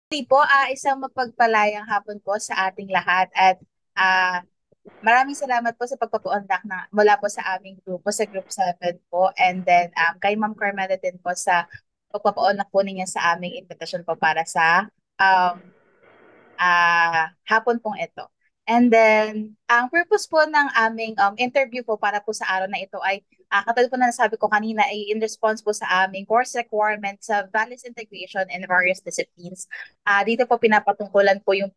Po, isang mapagpalayang hapon po sa ating lahat at ah, maraming salamat po sa pagpapaunlak mula po sa aming grupo, sa Group 7 po. And then kay Ma'am Carmela din po sa pagpapaunlak po ninyo sa aming invitation po para sa um, hapon pong ito. And then, ang purpose po ng aming interview po para po sa araw na ito ay, katulad po na nasabi ko kanina, ay in response po sa aming course requirements sa values integration in various disciplines. Dito po pinapatungkulan po yung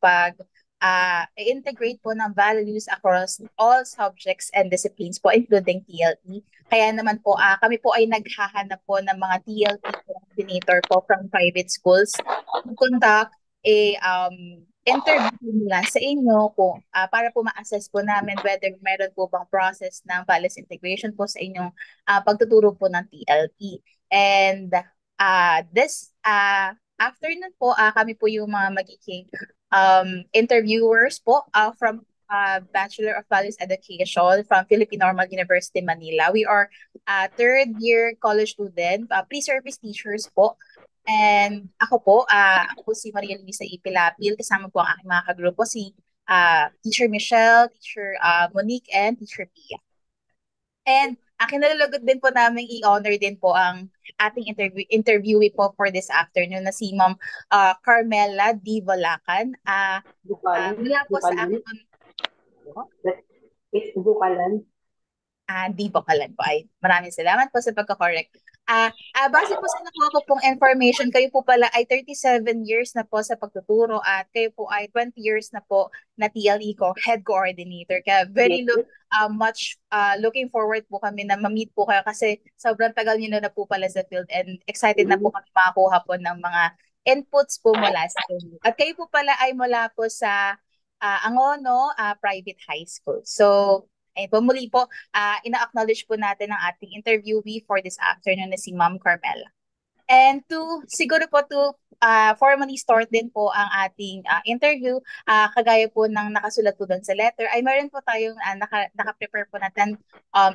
i-integrate po ng values across all subjects and disciplines po, including TLE. Kaya naman po, kami po ay naghahanap po ng mga TLE coordinator po from private schools to conduct interview nila sa inyo kung para po ma-assess po namin whether meron po bang process ng values integration po sa inyong pagtuturo po ng TLE. And this afternoon po, kami po yung mga magiging interviewers po from Bachelor of Values Education from Philippine Normal University, Manila. We are third year college student, pre-service teachers po. And ako po si Maria Luisa Ipilapil, kasama po ang aking mga kagrupo, si Teacher Michelle, Teacher Monique, and Teacher Pia. And kinalulugod din po namin i-honor din po ang ating interviewee po for this afternoon na si Ma'am Carmela D. Balacan. Bukalan? Mula po sa Bukalan? action It's Bukalan. Di Bakalan po ay maraming salamat po sa pagka-correct. Base po sa nakuha ko pong information, kayo po pala ay 37 years na po sa pagtuturo at kayo po ay 20 years na po na TLE ko, head coordinator. Kaya very Yes. much looking forward po kami na ma-meet po kayo kasi sobrang tagal niyo na po pala sa field and excited na po kami makakuha po ng mga inputs po mula sa inyo. At kayo po pala ay mula po sa Angono Private High School. So, ayun po, muli po, ina-acknowledge po natin ang ating interviewee for this afternoon na si Ma'am Carmela. And siguro po formally start din po ang ating interview, kagaya po ng nakasulat po doon sa letter, ay meron po tayong naka-prepare po natin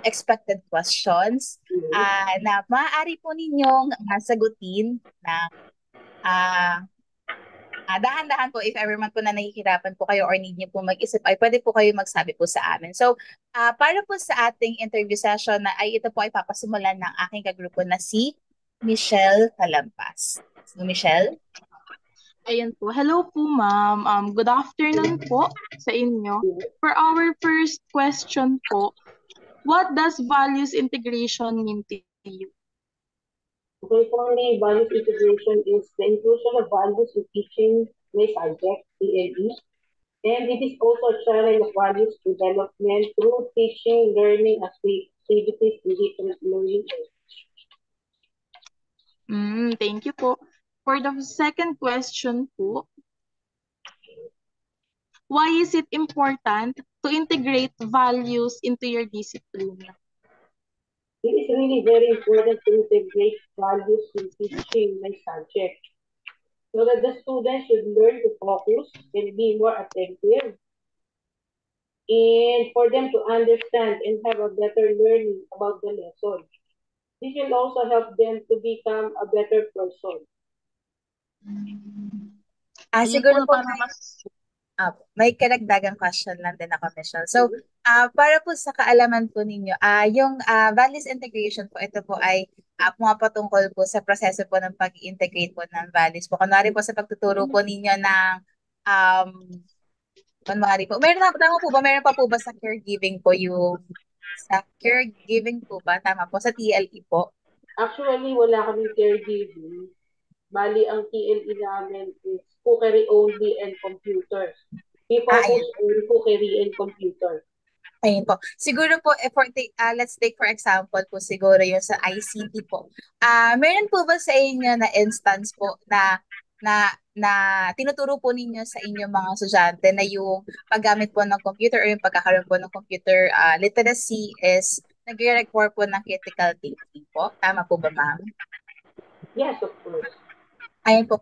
expected questions na maaari po ninyong sagutin na dahan-dahan po, if ever man po na nahihirapan po kayo or need niyo po mag-isip, ay pwede po kayo magsabi po sa amin. So, para po sa ating interview session ay ito po ay papasimulan ng aking kagrupo na si Michelle Calampas. So, Michelle? Ayan po. Hello po, ma'am. Good afternoon po sa inyo. For our first question po, what does values integration mean to you? Okay, for me, values integration is the inclusion of values in teaching my subject, ELE, and it is also a channel of values development through teaching, learning, activities, and different learning. Thank you po. For the second question po, why is it important to integrate values into your discipline? It is really very important to integrate values in teaching my subject so that the students should learn to focus and be more attentive and for them to understand and have a better learning about the lesson. This will also help them to become a better person. Siguro po may karagdagang question lang din ako, Michelle. So, para po sa kaalaman po ninyo, yung values integration po, ito po ay pumapatungkol po sa proseso po ng pag-integrate po ng values po. Kunwari po sa pagtuturo po ninyo ng kunwari po, tama po ba, meron pa po ba sa caregiving po sa caregiving po ba? Tama po, sa TLE po? Actually, wala kaming caregiving. Bali, ang TLE namin is cookery only and computers. We focus on cookery and computer. Ayun po. Siguro po, let's take for example po siguro yung sa ICT po. Meron po ba sa inyo na instance po na tinuturo po ninyo sa inyong mga estudyante na yung paggamit po ng computer or yung pagkakaroon po ng computer literacy is nagre-require po ng critical thinking po? Tama po ba, ma'am? Yes, of course. Ayun po.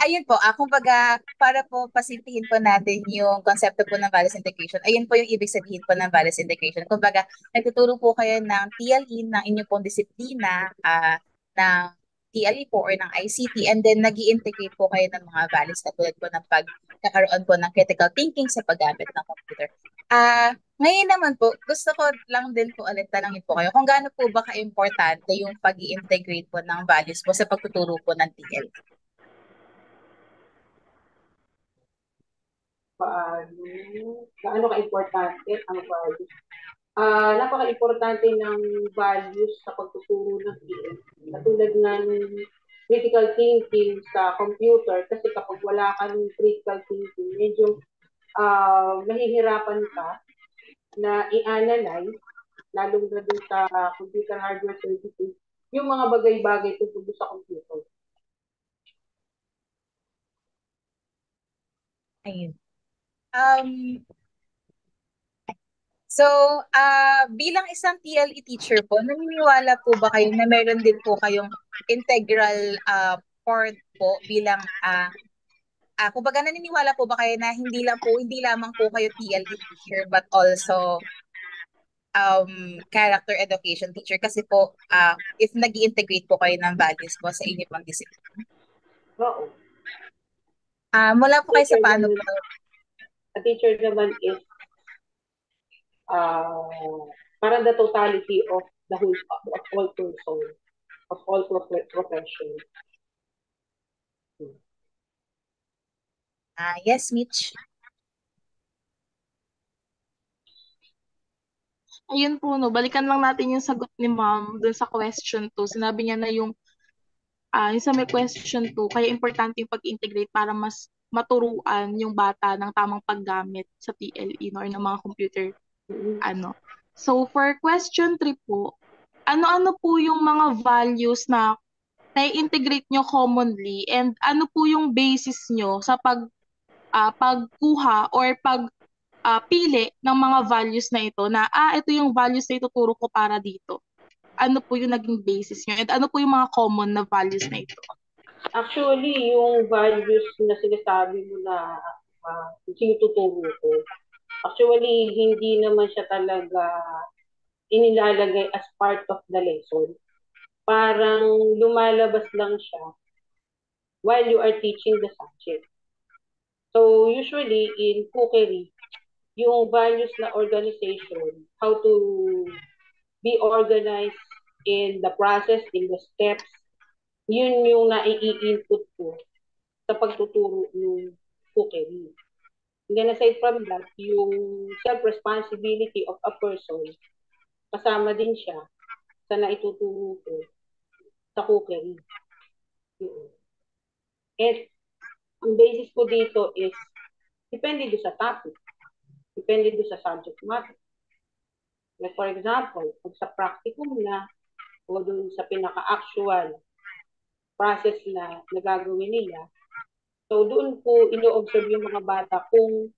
Ayun po, kumbaga, para po pasimplihin po natin yung konsepto po ng values integration, ayun po yung ibig sabihin po ng values integration. Kumbaga, nagtuturo po kayo ng TLE ng inyong pong disiplina, ng TLE po or ng ICT, and then nag-i-integrate po kayo ng mga values katulad po ng pagkakaroon po ng critical thinking sa paggamit ng computer. Ngayon naman po, gusto ko lang din po ulit tanongin po kayo kung gaano po ba ka-importante yung pag-i-integrate po ng values po sa pagtuturo po ng TLE. Gaano ka-importante ang values? Napaka-importante ng values sa pagtuturo ng TLE. Katulad ng critical thinking sa computer, kasi kapag wala ka ng critical thinking, medyo mahihirapan ka na i-analyze, lalong na dun sa computer hardware services, yung mga bagay-bagay tungkol sa computer. Ayun. So, bilang isang TLE teacher po, naniniwala po ba kayo na meron din po kayong integral part po bilang kumbaga naniniwala po ba kayo na hindi lamang po kayo TLE teacher but also character education teacher kasi po if nag-i-integrate po kayo ng values po sa inyo pang discipline. Oo. Mula po kayo sa paano po? A teacher naman is parang the totality of the whole of all person, of all profession. Yes, Mitch. Ayun po, no, balikan lang natin yung sagot ni ma'am dun sa question 2. Sinabi niya na yung sa may question 2, kaya importante yung pag-integrate para mas maturuan yung bata ng tamang paggamit sa TLE or ng mga computer. So for question 3 po, ano-ano po yung mga values na na-integrate nyo commonly and ano po yung basis nyo sa pagkuha or pili ng mga values na ito na ito yung values na ituturo ko para dito. Ano po yung naging basis nyo and ano po yung mga common na values na ito? Actually, yung values na sinasabi mo na sinututuro ko, actually, hindi naman siya talaga inilalagay as part of the lesson. Parang lumalabas lang siya while you are teaching the subject. So, usually, in cookery, yung values na organization, how to be organized in the process, in the steps, yun yung nai-input ko sa pagtuturo ng cookery. And then aside from that, yung self-responsibility of a person, kasama din siya sa naituturo ko sa cookery. And ang basis ko dito is, depende doon sa topic. Depende doon sa subject matter. Like for example, pag sa practicum na, o doon sa pinaka-actual process na nagagawin nila, so doon ko ino-observe yung mga bata kung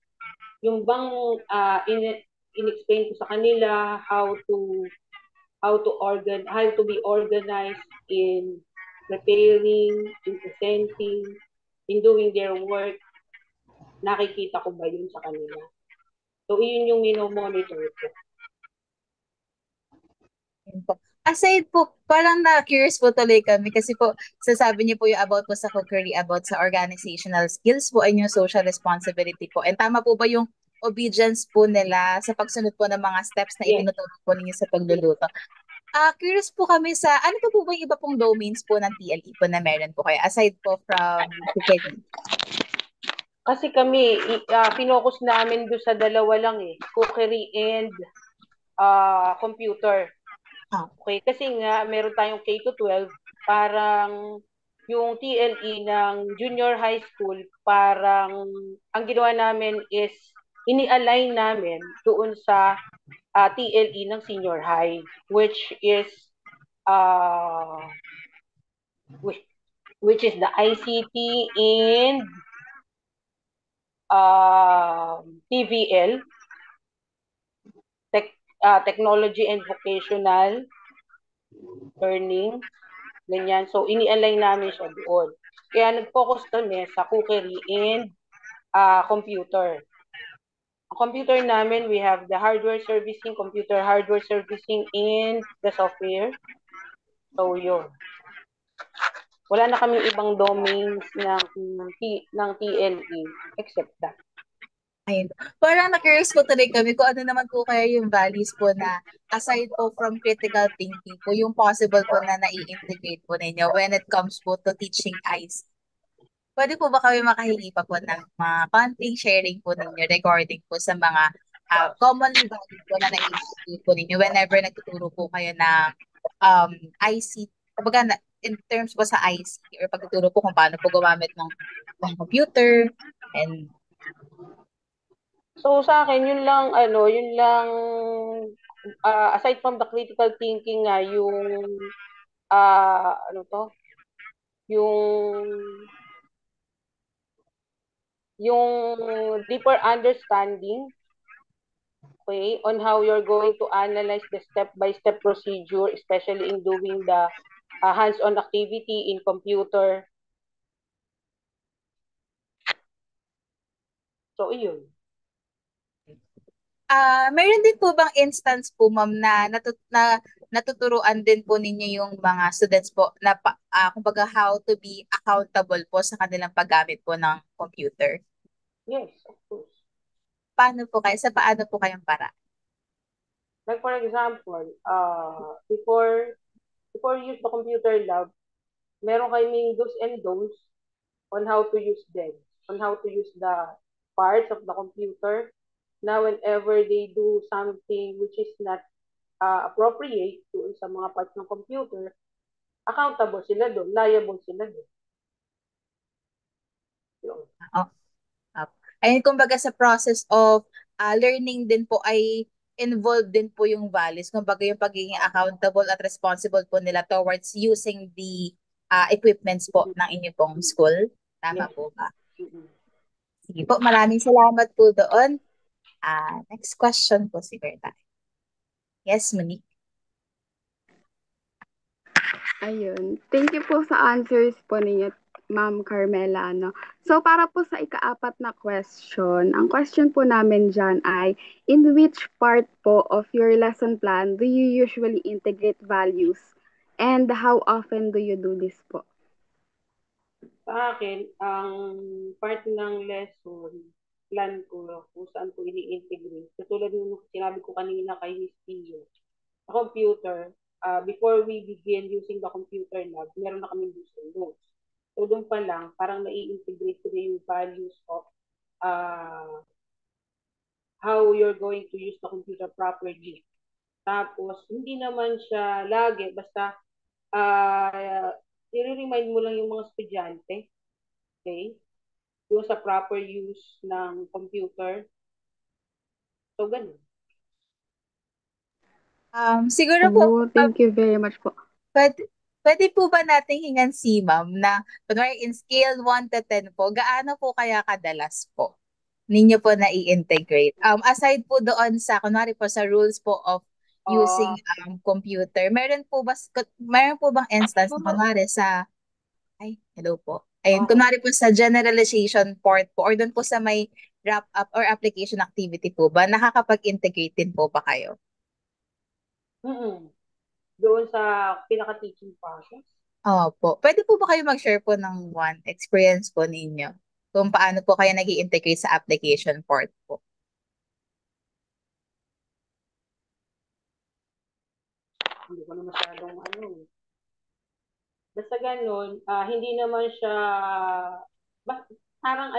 yung bang in-explain ko sa kanila how to be organized in preparing, in presenting, in doing their work, nakikita ko ba yun sa kanila. So, yun yung mino-monitor ko. Aside po, parang na-curious po tuloy kami kasi po, sasabi niyo po yung about po sa cookery, about sa organizational skills po and yung social responsibility po. And tama po ba yung obedience po nila sa pagsunod po ng mga steps na itinuturo po ninyo sa pagluluto? Curious po kami sa, ano po ba yung iba pong domains po ng TLE po na meron po kayo aside po from cookery? Kasi kami, finokus namin doon sa dalawa lang cookery and computer. Okay, kasi nga meron tayong K-12, parang yung TLE ng junior high school, parang ang ginawa namin is ini-align namin doon sa TLE ng senior high, which is the ICT and TVL, Technology and Vocational Learning, ganyan. So, ini-align namin siya doon. Kaya nag-focus kami sa cookery and computer. Ang computer namin, we have the hardware servicing, computer hardware servicing, and the software. So, yun. Wala na kaming ibang domains ng TLE except that. Ayun. Parang na-curious po tuloy kami kung ano naman po kaya yung values po na aside po from critical thinking po, yung possible po na nai-integrate po ninyo when it comes po to teaching ICT. Pwede po ba kami makahingi pa po ng mga konting sharing po ninyo regarding po sa mga common values po na nai-integrate po ninyo whenever nagtuturo po kayo ng ICT, kumbaga in terms po sa ICT or pagtuturo po kung paano po gumamit ng computer and So sa akin, yun lang aside from the critical thinking nga, ano to, yung deeper understanding, okay, on how you're going to analyze the step-by-step procedure, especially in doing the hands-on activity in computer. So, iyon. Mayroon din po bang instance po, ma'am, na natuturuan din po ninyo yung mga students po na kumbaga how to be accountable po sa kanilang paggamit po ng computer? Yes, of course. Paano po kayo? Sa paano po kayong para? Like for example, before you use the computer lab, meron kaming do's and don'ts on how to use them, on how to use the parts of the computer. Now, whenever they do something which is not appropriate to sa mga parts ng computer, accountable sila doon, liable sila doon. Oh, ayun, kumbaga sa process of learning din po ay involved din po yung values. Kumbaga yung pagiging accountable at responsible po nila towards using the equipments po ng inyong pong school. Tama Yes. po ba? Mm-hmm. Sige po, maraming salamat po doon. Next question po si Berta. Yes, Monique. Ayun. Thank you po sa answers po ninyo, Ma'am Carmela. No? So, para po sa ika-apat na question, ang question po namin dyan ay, in which part po of your lesson plan do you usually integrate values? And how often do you do this po? Sa akin, ang part ng lesson plan ko kung saan ko ini-integrate, katulad ng sinabi ko kanina kay Miss Pio, sa computer, before we begin using the computer lab, meron na kaming do's and don'ts. So doon pa lang, parang nai-integrate ko na yung values of how you're going to use the computer properly. Tapos, hindi naman siya lagi, basta i-remind mo lang yung mga estudyante, okay? Yung sa proper use ng computer. So, ganun. Siguro po, Thank you very much po. pwede po ba nating hingan si ma'am na, kunwari in scale 1 to 10 po, gaano po kaya kadalas po ninyo po na i-integrate? Aside po doon sa, kunwari po sa rules po of using computer, meron po bang instance na kunwari sa, hello po. Ayun, kunwari po sa generalization part po, or doon po sa may wrap up or application activity po ba, nakakapag-integrate din po ba kayo? Doon sa pinaka-teaching process. Opo. Pwede po ba kayo mag-share po ng one experience po ninyo kung paano po kayo nag-i-integrate sa application part po? Hindi ko na masyadong Basta ganun, hindi naman siya, parang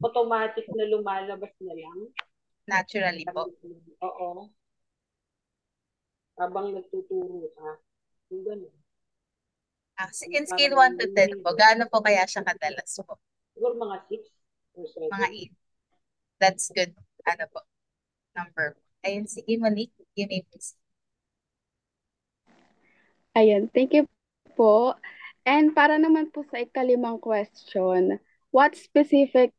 automatic na lumalabas na lang. Naturally po. Oo. Habang nagtuturo ka. Yung ganun. In scale 1 to 10 po, gaano po kaya siya kadalas po? Siguro mga 6 or 7. Mga 8. That's good. Number. Ayun, sige Monique, you may proceed. Ayun, thank you po. And para naman po sa ikalimang question, what specific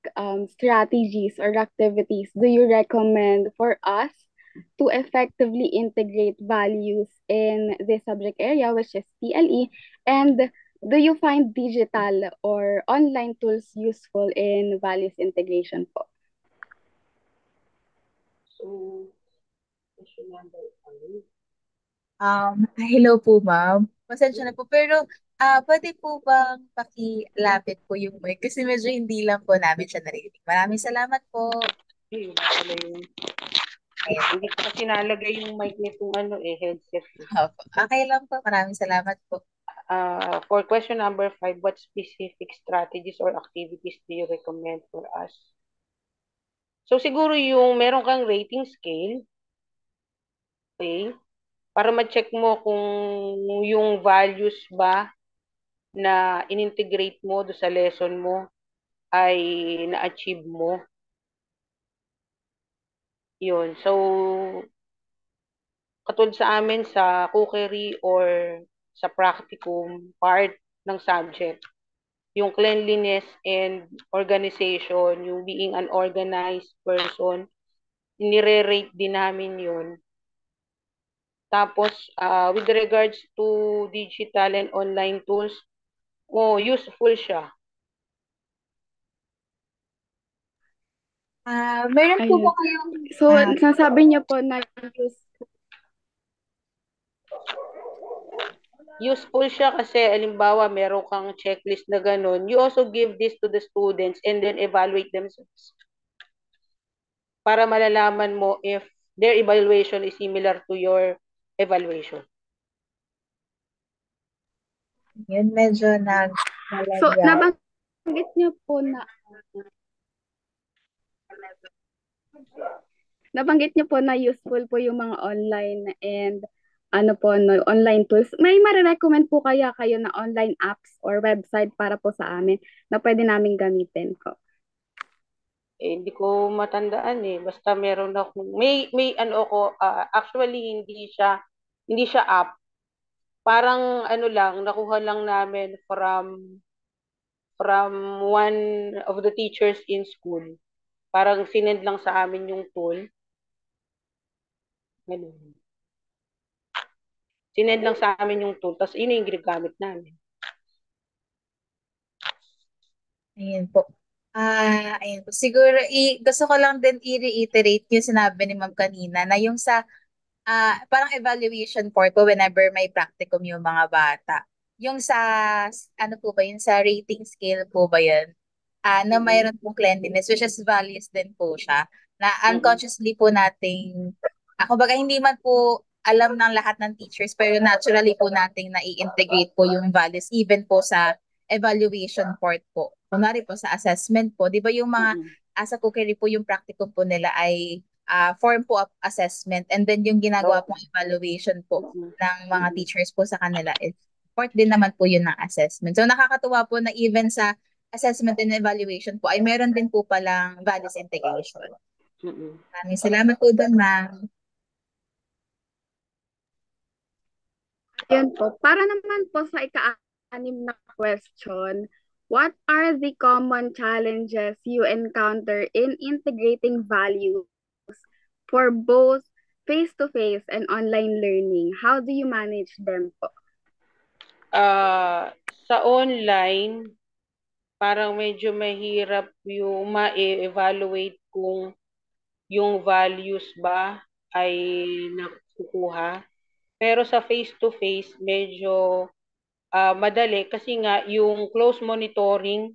strategies or activities do you recommend for us to effectively integrate values in this subject area, which is TLE? And do you find digital or online tools useful in values integration po? So, question number 5. Hello po, ma'am. Pasensya na po. Pero, pwede po bang pakilapit po yung mic? Kasi medyo hindi lang po namin siya narinig. Maraming salamat po. Yun pala yun. Ayan. Hindi ko kasi nalagay yung mic nitong headset. Opo. Okay lang po. Maraming salamat po. For question number 5, what specific strategies or activities do you recommend for us? So siguro yung meron kang rating scale, okay? Para ma-check mo kung yung values ba na in-integrate mo do sa lesson mo ay na-achieve mo. Yun. So, katulad sa amin sa cookery or sa practicum part ng subject, yung cleanliness and organization, yung being an organized person, nire-rate din namin yun. Tapos, with regards to digital and online tools, useful siya. Meron po ba Ayun. kayong, So, ah, nasabi niyo po na Useful siya kasi, alimbawa, meron kang checklist na ganun. You also give this to the students and then evaluate themselves. Para malalaman mo if their evaluation is similar to your evaluation. yun medyo So, naglalagyan. nabanggit niyo po na useful po yung mga online and ano po, no, online tools. May marirecommend po kaya kayo na online apps or website para po sa amin na pwede namin gamitin ko? Hindi ko matandaan eh. Basta meron ako, may ano ako, actually hindi siya app. Parang ano lang, nakuha lang namin from one of the teachers in school. Parang sinend lang sa amin yung tool. Ganun. Sinend lang sa amin yung tool, tapos yun yung ginagamit namin. Ayun po. Ayun po. Siguro, gusto ko lang din i-reiterate yung sinabi ni ma'am kanina na yung sa parang evaluation part po whenever may practicum yung mga bata. Yung sa, ano po ba yun, sa rating scale po ba yun? Na mayroon pong cleanliness, which is values din po siya. Na unconsciously po nating, kumbaga hindi man po alam ng lahat ng teachers, pero naturally po nating na-integrate po yung values even po sa evaluation part po. Kunwari po sa assessment po, di ba yung mga sa cookery po yung practicum po nila ay form po of assessment and then yung ginagawa pong evaluation po ng mga teachers po sa kanila is part din naman po yun ng assessment. So nakakatuwa po na even sa assessment and evaluation po ay meron din po palang values integration. Maraming salamat po doon, ma'am. Ayun po. Para naman po sa ika-anim na question, what are the common challenges you encounter in integrating values for both face-to-face and online learning? How do you manage them po? Sa online, parang medyo mahirap yung ma-evaluate kung yung values ba ay nakukuha. Pero sa face-to-face, medyo madali kasi nga yung close monitoring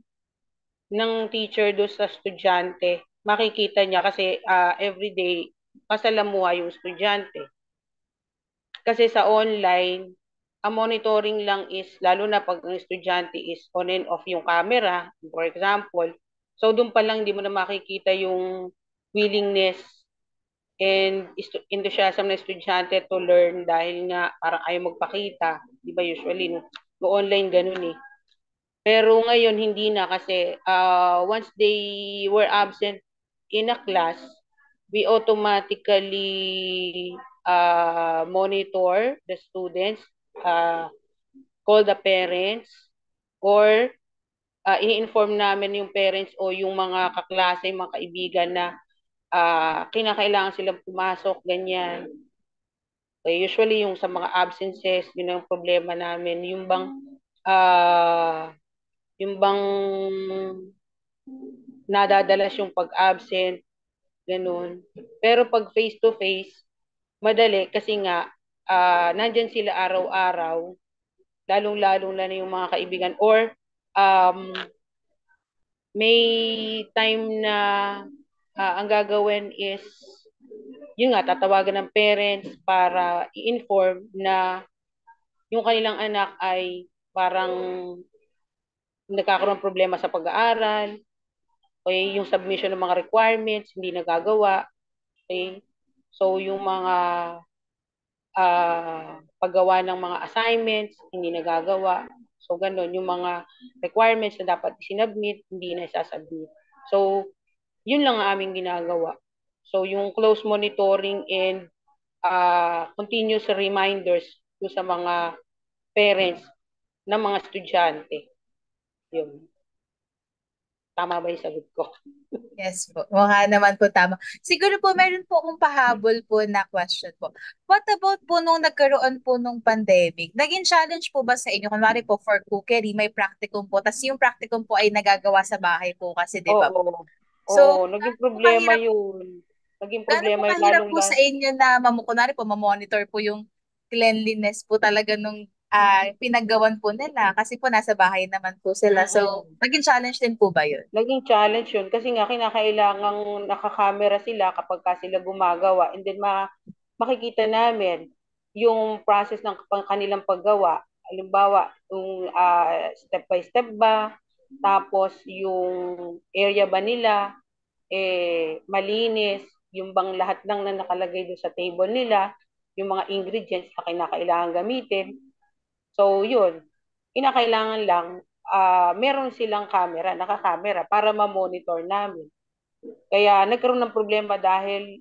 ng teacher do sa estudyante, makikita niya kasi everyday kasalamuha yung estudyante. Kasi sa online, ang monitoring lang is, lalo na pag ang estudyante is on and off yung camera, for example. So, doon pa lang hindi mo na makikita yung willingness and enthusiasm ng estudyante to learn dahil nga parang ayaw magpakita. Di ba usually, no online ganun eh. Pero ngayon, hindi na kasi once they were absent in a class, we automatically monitor the students, call the parents, or ini-inform namin yung parents o yung mga kaklase, mga kaibigan na kinakailangan silang pumasok, ganyan. Okay, usually yung sa mga absences, yun ang problema namin. Yung bang nadadalas yung pag-absent, ganun. Pero pag face-to-face, madali kasi nga nandyan sila araw-araw, lalong-lalo na yung mga kaibigan, or um, may time na ang gagawin is, yun nga, tatawagan ng parents para i-inform na yung kanilang anak ay parang nagkakaroon problema sa pag-aaral, okay, yung submission ng mga requirements, hindi nagagawa, okay, so yung mga paggawa ng mga assignments, hindi nagagawa. So, ganun. Yung mga requirements na dapat sinubmit, hindi na isasubmit. So, yun lang ang aming ginagawa. So, yung close monitoring and continuous reminders to sa mga parents ng mga estudyante. Yun. Tama ba yung sagot ko? Yes po. Mukha naman po tama. Siguro po meron po akong pahabol po na question po. What about po nung nagkaroon po nung pandemic? Naging challenge po ba sa inyo? Kunwari po for cookery, may practicum po. Tapos yung practicum po ay nagagawa sa bahay po kasi, di ba? Oo. So, Oo, naging gaano po problema kahirap, yun. Naging gaano po problema yun, kahirap lalong po sa inyo na kunwari po, mamonitor po yung cleanliness po talaga nung pinaggawan po nila kasi po nasa bahay naman po sila. So, naging challenge din po ba yun? Naging challenge yun kasi nga kinakailangang nakakamera sila kapag ka sila gumagawa, and then makikita namin yung process ng kanilang paggawa. Halimbawa, yung step by step ba, tapos yung area ba nila, malinis, yung bang lahat lang na nakalagay doon sa table nila, yung mga ingredients na kinakailangan gamitin. So, yun. Kinakailangan lang, meron silang camera, nakakamera, para ma-monitor namin. Kaya nagkaroon ng problema dahil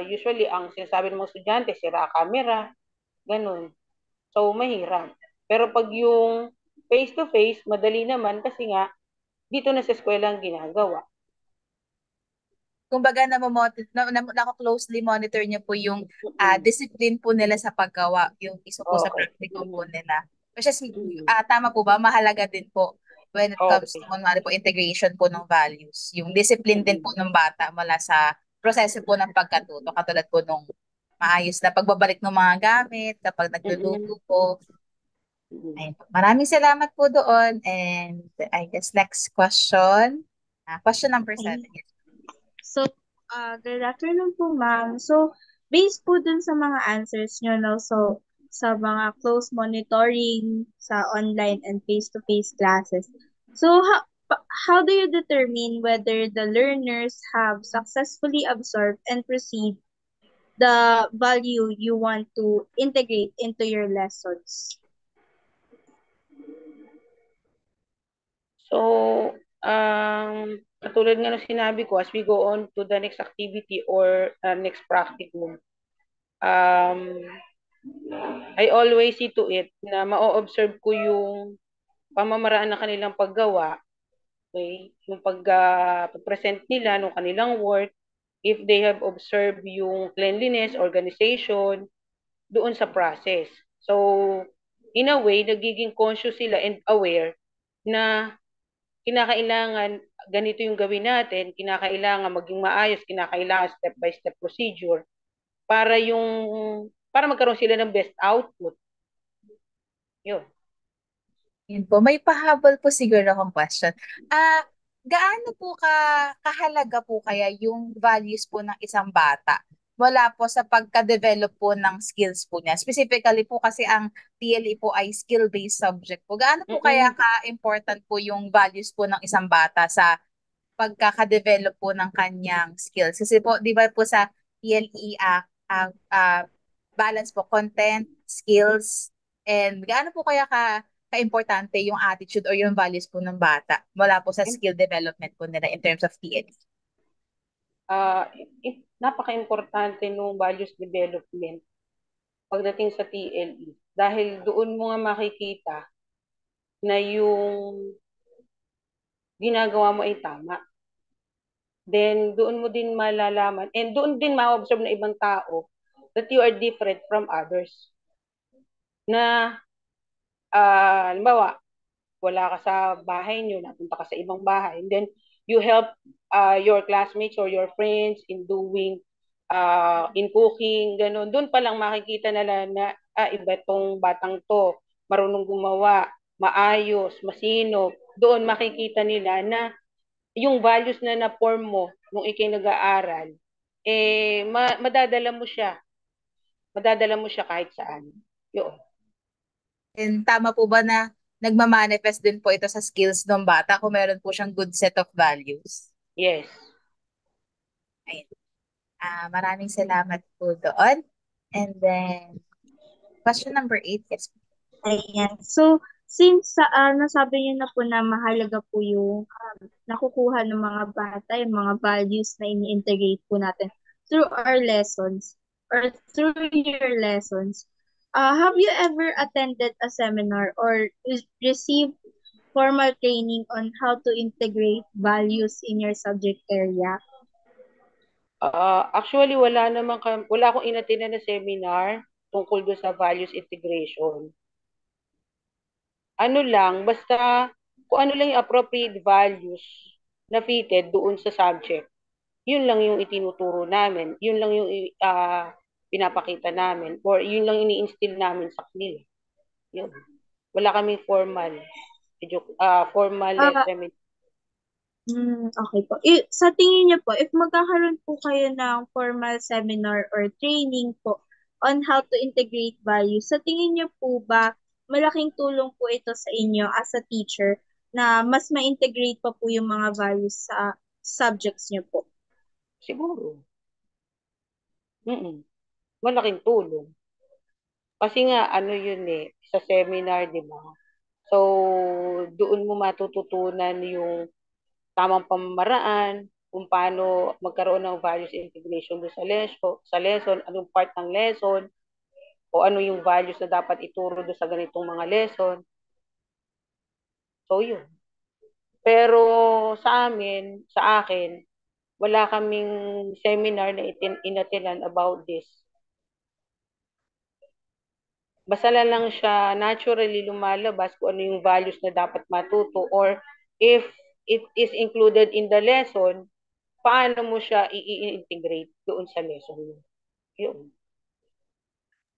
usually ang sinasabi ng mga estudyante, sira camera, ganun. So, mahirap. Pero pag yung face-to-face, madali naman kasi nga, dito na sa eskwela ang ginagawa. Kumbaga nako-closely monitor niyo po yung discipline po nila sa paggawa, yung isa po sa Okay. practicum po nila. Which is, tama po ba? Mahalaga din po when it comes to, Okay. kunwari po, integration po ng values. Yung discipline din po ng bata mula sa proseso po ng pagkatuto. Katulad po nung maayos na pagbabalik ng mga gamit kapag nagluluto po. Ayun po. Maraming salamat po doon. And I guess next question. Question number 7. Okay. So, good afternoon po, ma'am. So, based po dun sa mga answers nyo, no? So, sa mga close monitoring sa online and face-to-face classes. So, how do you determine whether the learners have successfully absorbed and perceived the value you want to integrate into your lessons? So, katulad nga ng sinabi ko, as we go on to the next activity or next practicum, I always see to it na ma-observe ko yung pamamaraan ng kanilang paggawa, okay? Yung pag-present nila ng kanilang work, if they have observed yung cleanliness, organization, doon sa process. So, in a way, nagiging conscious sila and aware na kinakailangan ganito yung gawin natin, kinakailangan maging maayos, kinakailangan step-by-step procedure para magkaroon sila ng best output. Yun. Yun po. May pahabol po siguro akong question. Gaano po kahalaga po kaya yung values po ng isang bata wala po sa pagka-develop po ng skills po niya? Specifically po kasi ang TLE po ay skill-based subject po. Gaano po kaya ka-important po yung values po ng isang bata sa pagkaka-develop po ng kanyang skills? Kasi po, di ba po sa TLE, balance po, content, skills, and gaano po kaya ka-importante yung attitude or yung values po ng bata wala po sa skill development po nila in terms of TLE? Napaka-importante nung values development pagdating sa TLE. Dahil doon mo nga makikita na yung ginagawa mo ay tama. Then, doon mo din malalaman and doon din ma-observe na ibang tao that you are different from others. Na, halimbawa, wala ka sa bahay niyo, napunta ka sa ibang bahay, and then you help your classmates or your friends in doing in cooking, ganun. Doon pa lang makikita nila na, iba tong batang to, marunong gumawa, maayos, masinop. Doon makikita nila na yung values na na-form mo nung ikay nag-aaral, madadala mo siya. Madadala mo siya kahit saan. Yun. And tama po ba na nagmamanifest din po ito sa skills ng bata kung meron po siyang good set of values? Yes. Ayun. Maraming salamat po doon. And then, question number 8, yes. Ayan. So, since nasabi niyo na po na mahalaga po yung nakukuha ng mga bata, yung mga values na ini-integrate po natin through our lessons or through your lessons, have you ever attended a seminar or received formal training on how to integrate values in your subject area? Actually, wala akong inattend na seminar tungkol doon sa values integration. Ano lang, basta kung ano lang yung appropriate values na fitted doon sa subject, yun lang yung itinuturo namin, yun lang yung pinapakita namin, or yun lang ini-instill namin sa kanila. Yun. Wala kaming formal Ah, seminar. Okay po. Sa tingin niyo po, if magkakaroon po kayo ng formal seminar or training po on how to integrate values, sa tingin niyo po ba malaking tulong po ito sa inyo as a teacher na mas ma-integrate pa po yung mga values sa subjects niyo po? Siguro. Malaking tulong. Kasi nga, ano yun sa seminar, di ba? So, doon mo matututunan yung tamang pamamaraan, kung paano magkaroon ng values integration doon sa lesson, anong part ng lesson, o ano yung values na dapat ituro doon sa ganitong mga lesson. So, yun. Pero sa akin, wala kaming seminar na inatinan about this. Basta lang siya naturally lumalabas kung ano yung values na dapat matuto, or if it is included in the lesson, paano mo siya i-integrate doon sa lesson mo. Yun.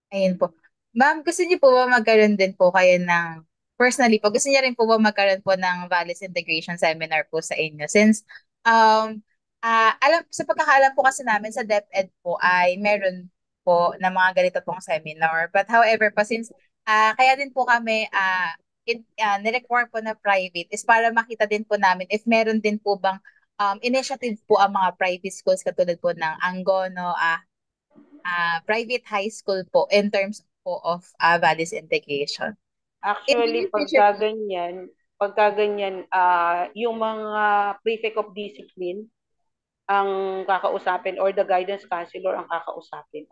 Ayun po. Ma'am, gusto niyo po ba magkaroon din po kayo ng, personally po, gusto niyo rin po ba magkaroon po ng values integration seminar po sa inyo? Since, sa pagkakaalam po kasi namin sa DepEd po ay meron po na mga ganito pong seminar. But however po, since kaya din po kami nirequire po na private is para makita din po namin if meron din po bang initiative po ang mga private schools katulad po ng Angono, private high school po in terms po of values integration. In the Actually, near future po, pagka ganyan, yung mga prefect of discipline ang kakausapin, or the guidance counselor ang kakausapin.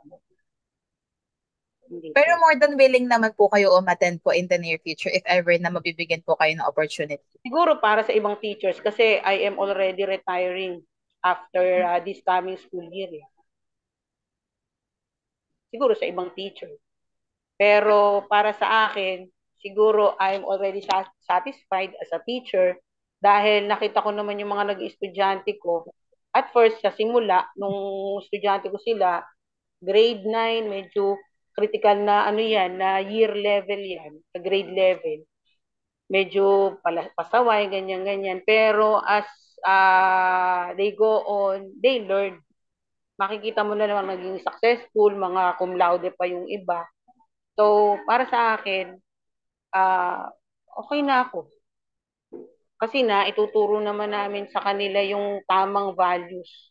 Hindi pero po. more than willing naman po kayo umattend po in the near future if ever na mabibigyan po kayo ng opportunity. Siguro para sa ibang teachers, kasi I am already retiring after this coming school year. Siguro sa ibang teacher. Pero para sa akin, siguro I'm already satisfied as a teacher dahil nakita ko naman yung mga nag-estudyante ko. At first, sa simula, nung estudyante ko sila, grade 9, medyo critical na ano yan, na year level yan, sa grade level. Medyo pasaway, ganyan-ganyan. Pero as they go on, they learn. Makikita mo na naman naging successful, mga cum laude pa yung iba. So, para sa akin, okay na ako. Kasi ituturo naman namin sa kanila yung tamang values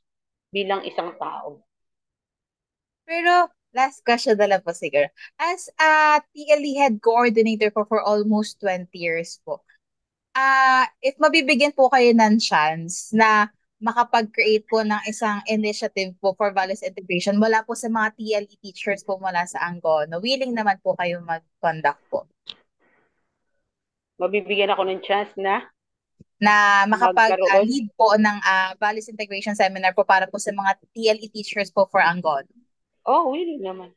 bilang isang tao. Pero last question na lang po siguro. As a TLE head coordinator po for almost 20 years po, if mabibigyan po kayo ng chance na makapag-create po ng isang initiative po for values integration mula po sa mga TLE teachers po mula sa Angono, willing naman po kayo mag-conduct po? Mabibigyan ako ng chance na Na magkaroon. makapag-lead po ng values integration seminar po para po sa mga TLE teachers po for Angono. Oh, willing naman.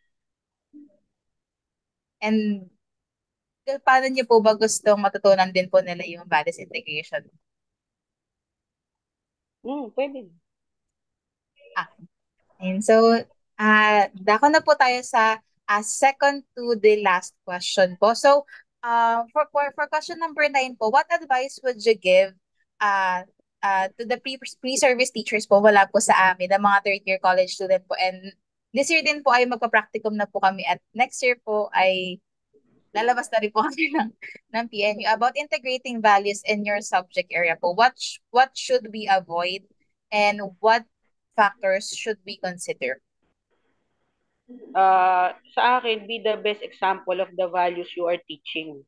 And paano niyo po ba gustong matutunan din po nila yung values integration? Pwede. And so, dako na po tayo sa second to the last question po. So, for question number 9 po, what advice would you give uh, to the pre-service teachers po? Wala po sa amin, the mga third year college student po. And this year din po ay magpa-practicum na po kami at next year po ay lalabas na rin po kami ng PNU about integrating values in your subject area po. What should we avoid and what factors should we consider? Sa akin, be the best example of the values you are teaching.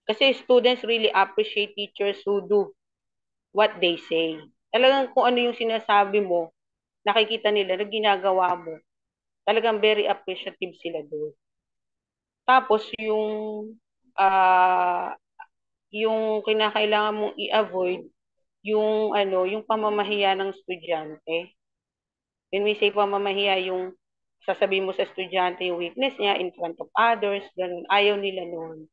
Kasi students really appreciate teachers who do what they say. Talagang kung ano yung sinasabi mo, nakikita nila na ginagawa mo, talagang very appreciative sila doon. Tapos ah yung kinakailangan mong i-avoid, yung pamamahiya ng estudyante. When we say pamamahiya, yung sasabihin mo sa estudyante yung weakness niya in front of others, ganun. Ayaw nila noon.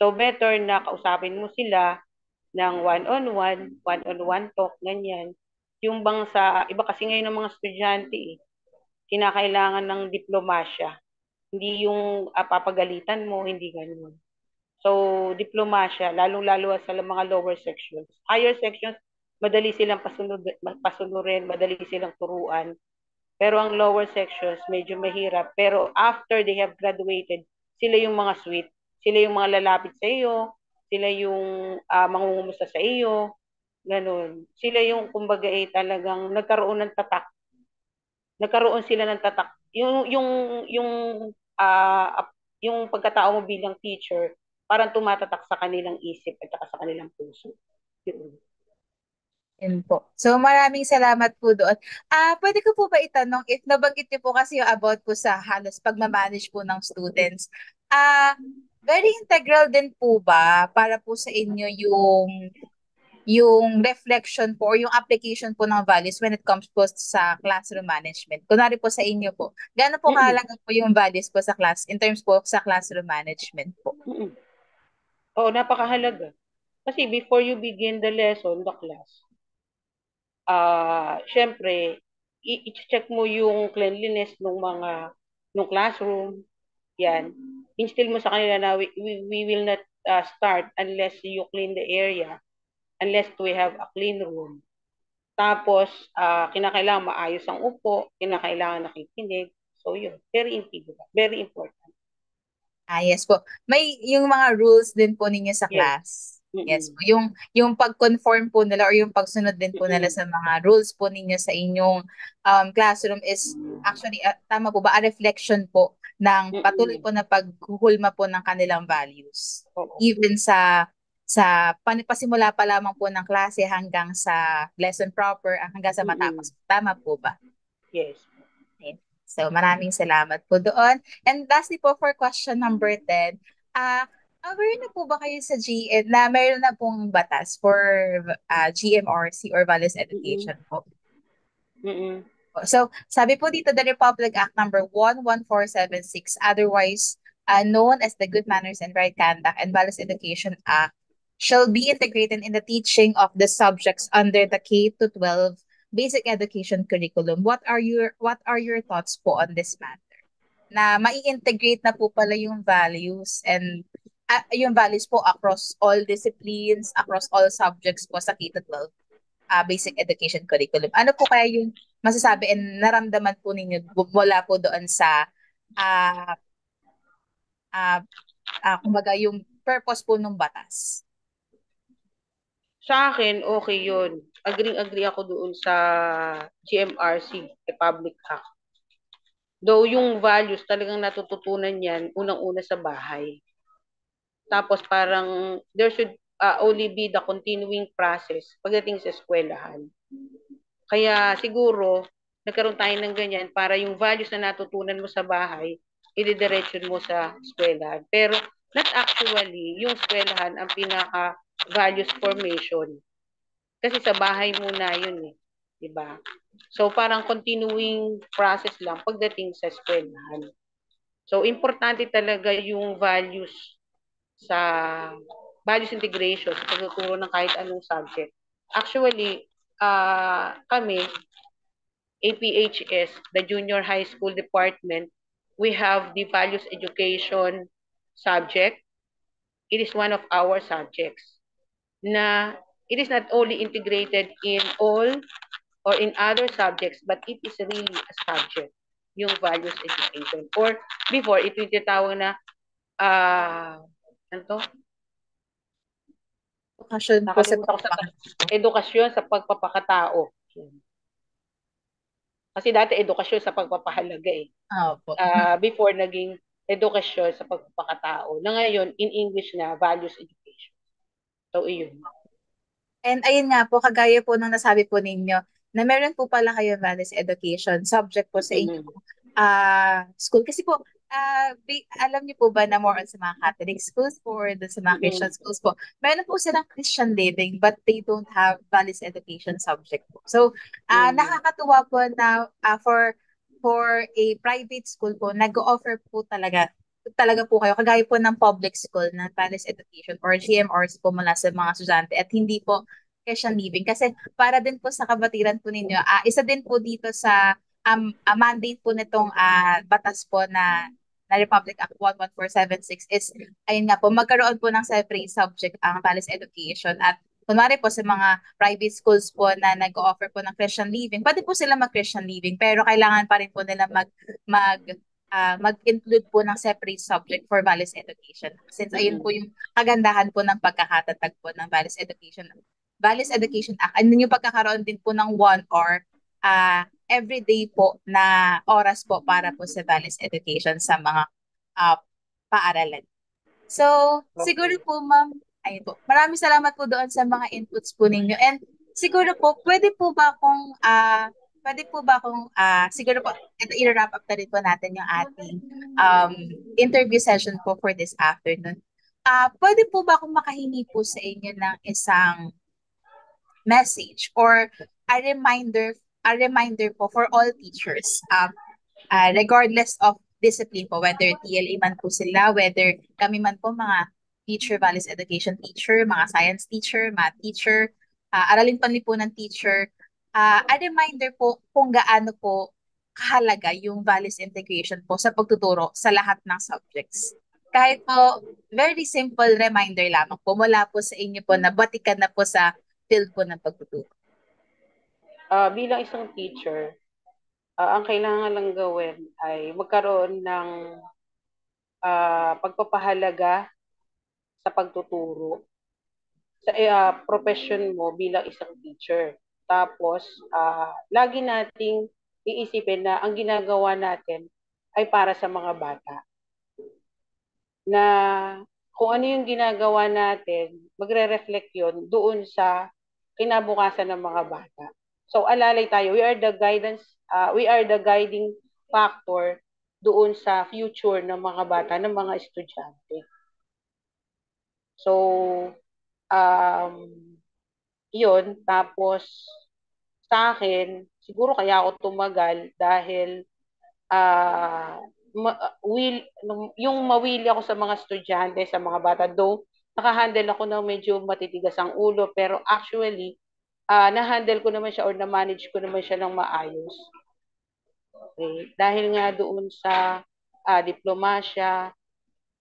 So better na kausapin mo sila ng one-on-one talk, ganyan. Yung bang sa, iba kasi ngayon ng mga estudyante, kinakailangan ng diplomasya. Hindi yung papagalitan mo, hindi ganun. So, diplomasya, lalong-lalo sa mga lower sections. Higher sections, madali silang pasunurin, madali silang turuan. Pero ang lower sections, medyo mahirap. Pero after they have graduated, sila yung mga sweet. Sila yung mga lalapit sa iyo. Sila yung mangungumusta sa iyo. Ganun. Sila yung, kumbaga, talagang nagkaroon ng tatak. Nagkaroon sila ng tatak. Yung, yung pagkatao mo bilang teacher, parang tumatatak sa kanilang isip at sa kanilang puso. Yun. Yun po. So maraming salamat po doon. Pwede ko po ba itanong if nabanggit niyo po kasi yung about po sa halos pagmamanage po ng students. Very integral din po ba para po sa inyo yung reflection po or yung application po ng values when it comes po sa classroom management? Kunwari po sa inyo po, gaano po kahalaga po yung values po sa class in terms po sa classroom management po? Oo, napakahalaga. Kasi before you begin the lesson, the class, syempre, i-check mo yung cleanliness ng classroom. Yan. Instill mo sa kanila na we will not start unless you clean the area, unless we have a clean room. Tapos, kinakailangan maayos ang upo, kinakailangan nakikinig. So, yun. Very integral. Very important. Yes po. May yung mga rules din po ninyo sa Yes. class. Yes po. Yung pag-conform po nila or yung pagsunod din po nila sa mga rules po ninyo sa inyong classroom is actually, tama po ba, a reflection po ng patuloy po na paghuhulma po ng kanilang values. Even sa pasimula pa lamang po ng klase hanggang sa lesson proper, hanggang sa matapos. Tama po ba? Yes. Okay. So maraming salamat po doon. And lastly po for question number 10, aware na po ba kayo sa GM na mayroon na pong batas for GMRC or Values Education po? So sabi po dito, the Republic Act number 11476, otherwise known as the Good Manners and Right Conduct and Values Education Act, shall be integrated in the teaching of the subjects under the K-12 basic education curriculum. What are your thoughts po on this matter? Na mai-integrate na po pala yung values and yung values po across all disciplines, across all subjects po sa K-12 basic education curriculum. Ano po kaya yung masasabi and naramdaman po ninyo mula po doon sa kumbaga yung purpose po ng batas? Sa akin, okay yun. Agree ako doon sa GMRC, Republic Act. Though yung values talagang natututunan yan unang-una sa bahay. Tapos parang there should only be the continuing process pagdating sa eskwelahan. Kaya siguro nagkaroon tayo ng ganyan para yung values na natutunan mo sa bahay, i-diretso mo sa eskwelahan. Pero not actually yung eskwelahan ang pinaka values formation. Kasi sa bahay muna yun eh. Diba? So parang continuing process lang pagdating sa eskwelahan. So importante talaga yung values sa values integration sa pagtuturo ng kahit anong subject. Actually, kami, APHS, the junior high school department, we have the values education subject. It is one of our subjects na it is not only integrated in all or in other subjects, but it is really a subject, yung values education. Or before, ito yung tinatawag na, ano to? Edukasyon po sa Nakalimutan ko sa edukasyon sa pagpapakatao. Kasi dati edukasyon sa pagpapahalaga eh. Opo. Before naging edukasyon sa pagpapakatao. Na ngayon, in English na, values education. So, iyon. And ayun nga po, kagaya po nung nasabi po ninyo, na meron po pala kayo values education subject po sa inyong school. Kasi po, alam niyo po ba na more on sa mga Catholic schools po or sa mga Christian schools po, meron po silang Christian living but they don't have values education subject po. So, nakakatuwa po na for a private school po, nag-offer po talaga po kayo, kagaya po ng public school na values education or GMRs po mula sa mga estudyante at hindi po Christian living. Kasi para din po sa kabatiran po ninyo, isa din po dito sa mandate po nitong batas po na Republic Act 11476 is, ayun nga po, magkaroon po ng separate subject ang values education. At kunwari po sa mga private schools po na nag-offer po ng Christian living, pwede po sila mag-Christian living, pero kailangan pa rin po nila mag-include po ng separate subject for values education. Since ayun po yung kagandahan po ng pagkakatatag po ng values education. Values Education Act, ano yung pagkakaroon din po ng 1 hour everyday po na oras po para po sa values education sa mga paaralan. So, siguro po ma'am, ayun po, maraming salamat po doon sa mga inputs po ninyo. And siguro po, pwede po ba akong siguro po, ito i-wrap up na rin po natin yung ating interview session po for this afternoon. Pwede po ba akong makahingi po sa inyo ng isang message or a reminder po for all teachers, regardless of discipline po, whether TLA man po sila, whether kami man po mga teacher, values education teacher, mga science teacher, math teacher, aralin panlipunan teacher, a reminder po kung gaano po kahalaga yung values integration po sa pagtuturo sa lahat ng subjects. Kahit po, very simple reminder lamang po mula po sa inyo po na batikan na po sa field po ng pagtuturo. Bilang isang teacher, ang kailangan lang gawin ay magkaroon ng pagpapahalaga sa pagtuturo sa profession mo bilang isang teacher. Tapos, lagi nating iisipin na ang ginagawa natin ay para sa mga bata. Na kung ano yung ginagawa natin, magre-reflect yun doon sa kinabukasan ng mga bata. So, alalay tayo. We are the guiding factor doon sa future ng mga bata, ng mga estudyante. So, yun. Tapos, sa akin, siguro kaya ako tumagal dahil yung mawili ako sa mga estudyante, sa mga bata, though nakahandle ako ng medyo matitigas ang ulo, pero actually, na-handle ko naman siya or na-manage ko naman siya ng maayos. Okay. Dahil nga doon sa diplomasya,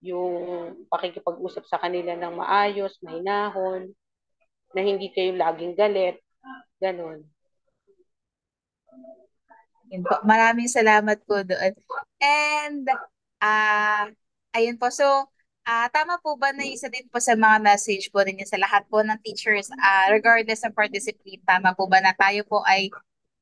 yung pakikipag-usap sa kanila ng maayos, mahinahon, na hindi kayo laging galit, ganun. Maraming salamat po doon. And, ayun po. So, tama po ba na isa din po sa mga message po ninyo sa lahat po ng teachers, regardless of our discipline, tama po ba na tayo po ay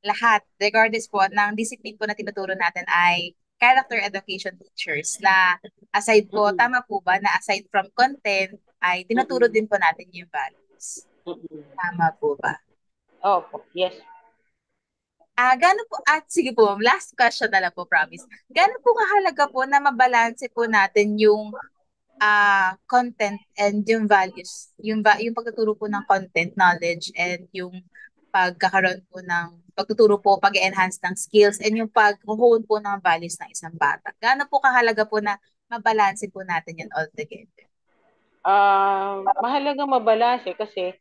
lahat, regardless po ng discipline po na tinuturo natin ay character education teachers na aside po, tama po ba na aside from content, ay tinuturo din po natin yung values. Tama po ba? Opo, yes. Gaano po, sige po, last question na lang po, promise. Gaano po kahalaga po na mabalanse po natin yung content and yung values, yung pagtuturo po ng content, knowledge, and yung pagkakaroon po ng pagtuturo po, pag-enhance ng skills, and yung pag-hone po ng values ng isang bata. Gaano po kahalaga po na mabalanse po natin yan all together? Mahalaga mabalanse kasi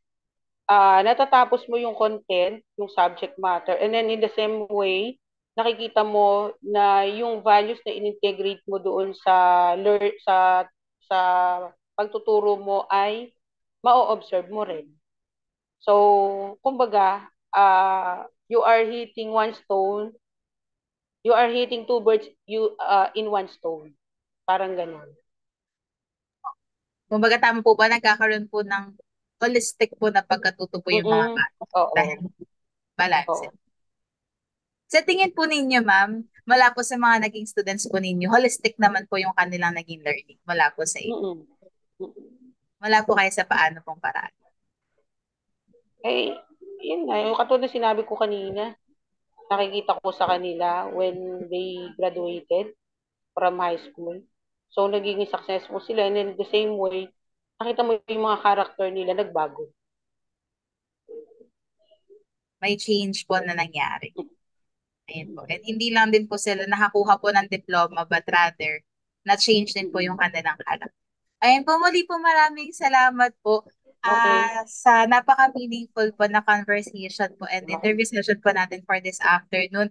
natatapos mo yung content, yung subject matter, and then in the same way, nakikita mo na yung values na in-integrate mo doon sa pagtuturo mo ay ma-observe mo rin. So, kumbaga, you are hitting two birds in one stone. Parang ganun. Kumbaga tama po ba, nagkakaroon po ng holistic po na pagkatuto po yung mga bata Oo. dahil balance. Oo. Sa tingin po ninyo, ma'am, mula po sa mga naging students po ninyo, holistic naman po yung kanilang naging learning mula po sa inyo. Mula po kayo sa paano pong paraan. Eh, yun nga, yung katulad na sinabi ko kanina, nakikita ko sa kanila when they graduated from high school. So, naging successful sila. And then, the same way, nakita mo yung mga character nila nagbago. May change po na nangyari. Ayun po. And hindi lang din po sila nakakuha po ng diploma, but rather, na-change din po yung kanilang character. Ayun po, muli po maraming salamat po sa napaka-meaningful po na conversation po and interview session po natin for this afternoon.